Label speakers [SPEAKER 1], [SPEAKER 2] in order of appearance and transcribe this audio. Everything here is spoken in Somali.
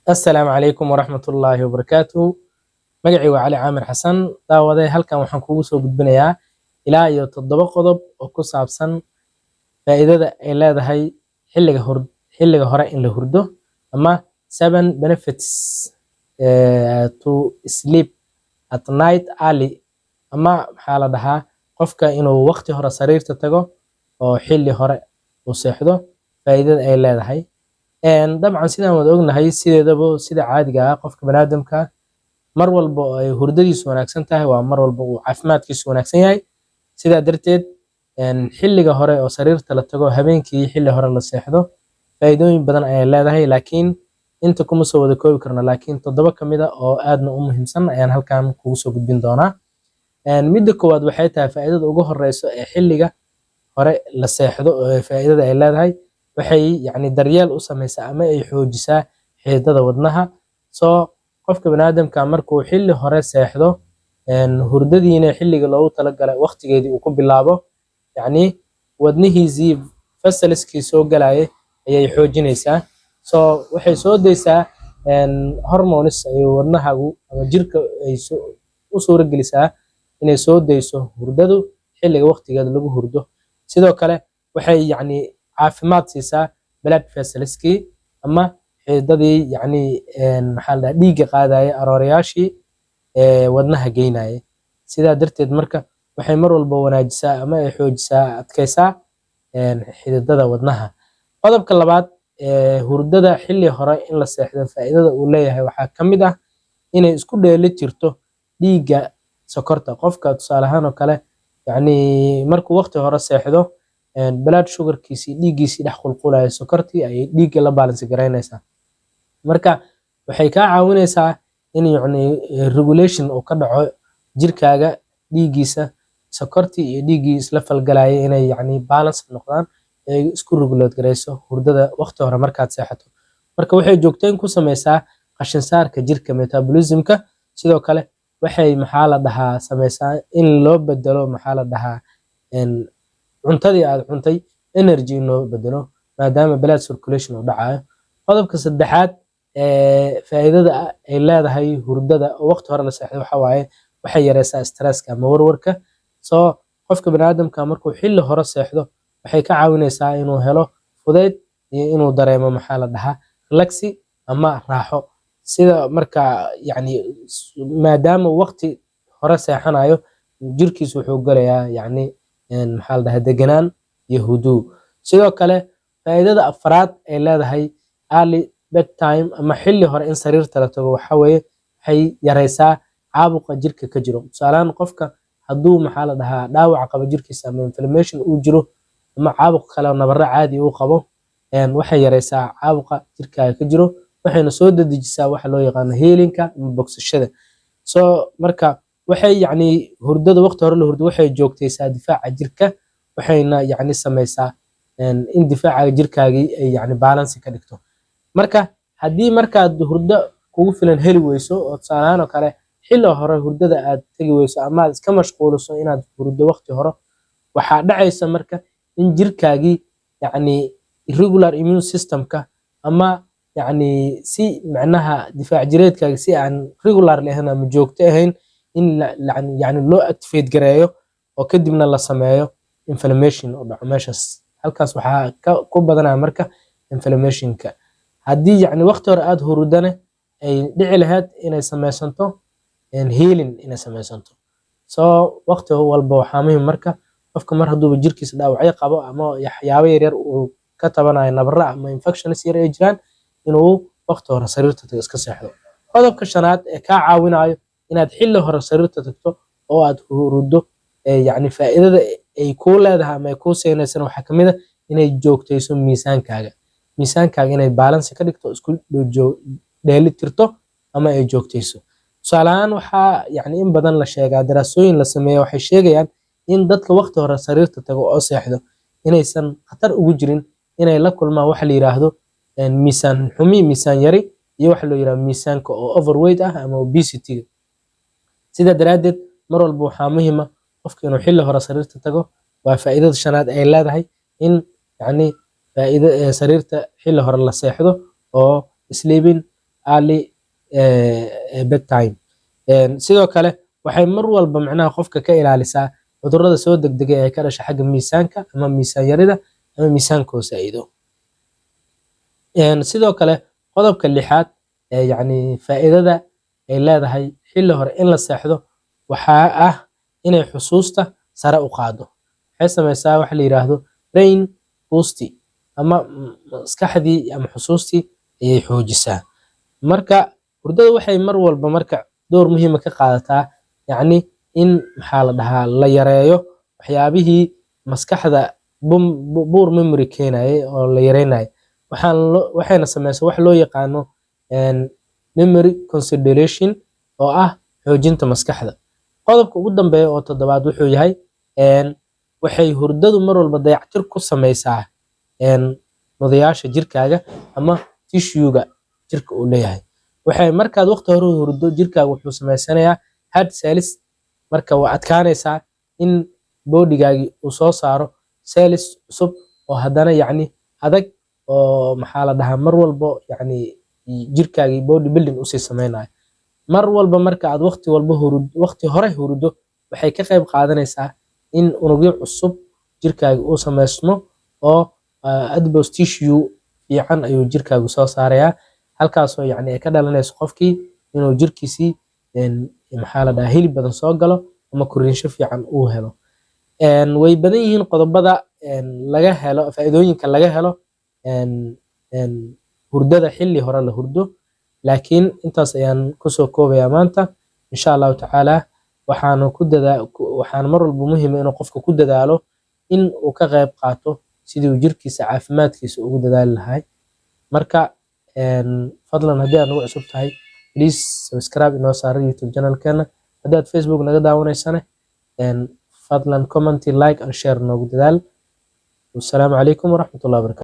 [SPEAKER 1] السلام عليكم ورحمة الله وبركاته. magacaygu waa Cali Caamir Xasan. Daawaday halkan waxaan kugu soo gudbinayaa ilaa iyo 7 qodob oo ku saabsan faa'iidada ay leedahay xilliga hore in la hurdo, ama 7 benefits to sleep at night early. Ama maxaa la dhahaa qofka inuu waqti hore sariirta tago oo xilli hore uu seexdo, faa'iidada ay leedahay. dabcan sidaan wada ognahay, sideedaba sida caadiga ah qofka baniaadamka mar walba oo ay hurdadiisu wanaagsan tahay waa mar walba uu caafimaadkiisu wanaagsan yahay. sidaa darteed xilliga hore oo sariirta la tago, habeenkii xilli hore la seexdo, faa'iidooyin badan ayay leedahay, laakiin inta kuma soo wada koobi karno. laakiin 7 ka mid ah oo aadna u muhiimsan ayaan halkan kugu soo gudbin doonaa. midda koowaad waxay tahay faa'iidada ugu horeyso ee xilliga hore la seexdo, faa'iidada ay leedahay waxay daryeel u sameysaa ama ay xoojisaa xididada wadnaha. soo qofka baniaadamka markuu xilli hore seexdo, hurdadiina xilliga loogu talagalay waqtigeedii uu ku bilaabo, wadnihiisii fasaliskii soo galayay ayay xoojinaysaa. soo waxay soo daysaa hormones ay wadnahagu ama jirka ay u suura gelisaa inay soo dayso hurdadu xilliga waqtigeeda lagu hurdo. sidoo kale waxay caafimaad siisaa blood vessels-kii ama xididadii maxaa la dhahaa dhiigga qaadaya aroorayaashii wadnaha geynaya. sidaa darteed marka waxay mar walba wanaajisaa ama ay xoojisaa, adkaysaa xididada wadnaha. qodobka labaad, hurdada xilli hore in la seexdo faa'iidada uu leeyahay waxaa ka mid ah inay isku dheeli tirto dhiigga sokorta. qofka tusaale ahaan oo kale markuu waqti hore seexdo, blood sugarkiisii dhiiggiisii dhex qulqulaya, sokortii ayay dhiigga la balance garaynaysaa. marka waxay kaa caawinaysaa in regulation uu ka dhaco jirkaaga, dhiiggiisa sokortii iyo dhiiggii isla falgalaya inay balance noqdaan, ay isku regulate garayso hurdada waqti hore markaad seexato. marka waxay joogteyn ku sameysaa qashin saarka jirka, metabolismka. sidoo kale waxay sameysaa in loo bedelo cuntadii aad cuntay energy in loo bedelo, maadaama blood circulation uu dhacayo. qodobka saddexaad faa'iidada ay leedahay hurdada oo waqti hore la seexdo waxaa waaye waxay yareysaa stresska ama warwarka. soo qofka baniaadamka markuu xilli hore seexdo waxay ka caawinaysaa inuu helo fudayd iyo inuu dareemo relaxi ama raaxo. sida marka maadaama waqti hore seexanayo, jirkiisu wuxuu galayaa deganaan iyo huduu. sidoo kale faa'iidada afraad ay leedahay early bedtime ama xilli hore in sariirta la tago waxaa weeye waxay yareysaa caabuqa jirka ka jiro. tusaalehaan qofka hadduu dhaawac qabo jirkiisa ama inflammation uu jiro ama caabuq kale oo nabarro caadi uu qabo, waxay yareysaa caabuqa jirkaaga ka jiro, waxayna soo dedejisaa waxa loo yaqaano healing-ka ama bogsashada. soo marka waxay hurdada waqti hore la hurdo waxay joogtaysaa difaaca jirka, waxayna sameysaa in difaaca jirkaagii ay balance ka dhigto. marka haddii markaad hurdo kugu filan heli weyso, oo tusaale ahaan oo kale xilli hore hurdada aad tegi weyso ama aad iska mashquuliso inaad hurdo waqti hore, waxaa dhacaysa marka in jirkaagii irregular immune system-ka ama si difaac jireedkaaga si aan regular lahayn ama joogto ahayn in loo activate gareeyo, oo kadibna la sameeyo inflammation oo dhaco meeshaas. halkaas waxaa ku badanaya marka inflammationka. haddii waqti hore aad hurdana ay dhici lahayd inay sameysanto healing inay sameysanto. soo waqti walba waxaa muhiim marka qofka mar hadduuba jirkiisa dhaawacyo qabo ama waxyaabo yaryar uu ka tabanayo, nabarro ama infections yar ay jiraan, inuu waqti hore sariirta tago iska seexdo. qodobka shanaad ee kaa caawinayo inaad xilli hore sariirta tagto oo aad huruddo, faa'iidada ay kuu leedahay ama ay kuu siinaysan waxaa kamid ah inay joogtayso miisaankaaga inay balance ka dhigto, isku dheeli tirto ama ay joogtayso. tusaale ahaan waxaa in badan la sheegaa, daraasooyin la sameeya waxay sheegayaan in dadka waqti hore sariirta tago oo seexdo inaysan khatar ugu jirin inay la kulmaan waxa la yiraahdo miisaan xumi, miisaan yari, iyo waxa loo yiraahdo miisaanka oo overweight ah ama obesity. sidaa daraadeed mar walba waxaa muhiim ah qofka inuu xilli hore sariirta tago. waa faa'iidada shanaad ay leedahay in sariirta xilli hore la seexdo oo sleeping early bedtime. sidoo kale waxay mar walba macnaha qofka ka ilaalisaa cudurrada soo degdega ee ka dhasha xagga miisaanka ama miisaan yarida ama miisaanka oo saa'ido. sidoo kale qodobka lixaad yacni faa'iidada ay leedahay xilli hore in la seexdo waxaa ah inay xusuusta sare u qaado. waxay samaysaa waxa la yiraahdo brain boosting ama maskaxdii ama xusuustii ayay xoojisaa. marka hurdada waxay mar walba marka door muhiim ah ka qaadataa yacni in maxaa la dhahaa la yareeyo waxyaabihii maskaxda poor memory keenayay oo la yareynayo. waxayna samaysaa wax loo yaqaano memory consolidation oo ah xoojinta maskaxda. qodobka ugu dambeeya oo toddobaad wuxuu yahay waxay hurdadu mar walba dayactir ku samaysaa mudayaasha jirkaaga ama tissue-ga jirka uu leeyahay. waxay markaad waqti hore hurdo jirkaaga wuxuu samaysanayaa hard cells, marka waa adkaanaysaa in bodygaagi uu soo saaro cells cusub oo haddana yacni adag oo maxaa la dhahaa mar walba yacni jirkaagi body building usii sameynayo. mar walba marka aad waqti hore hurdo waxay ka qayb qaadanaysaa in unugyo cusub jirkaaga uu samaysmo oo adipose tissue fiican ayuu jirkaagu soo saarayaa, halkaasoo yacni ay ka dhalanayso qofkii inuu jirkiisii maxaa la dhahaa hilib badan soo galo ama koriinsho fiican uu helo. way badan yihiin qodobada laga helo faa'iidooyinka laga helo hurdada xilli hore la hurdo, laakiin intaas ayaan kusoo koobayaa maanta insha allahu tacaala. waxaan mar walba muhiim inuu qofka ku dadaalo in uu ka qayb qaato sidii uu jirkiisa caafimaadkiisa ugu dadaali lahay. marka fadlan haddii aad nagu cusub tahay please subscribe inoo saara YouTube channelkeena. haddii aad Facebook naga daawanaysana fadlan comment, like and share noogu dadaal. wassalaamu calaykum waraxmatullahi wabarakatu.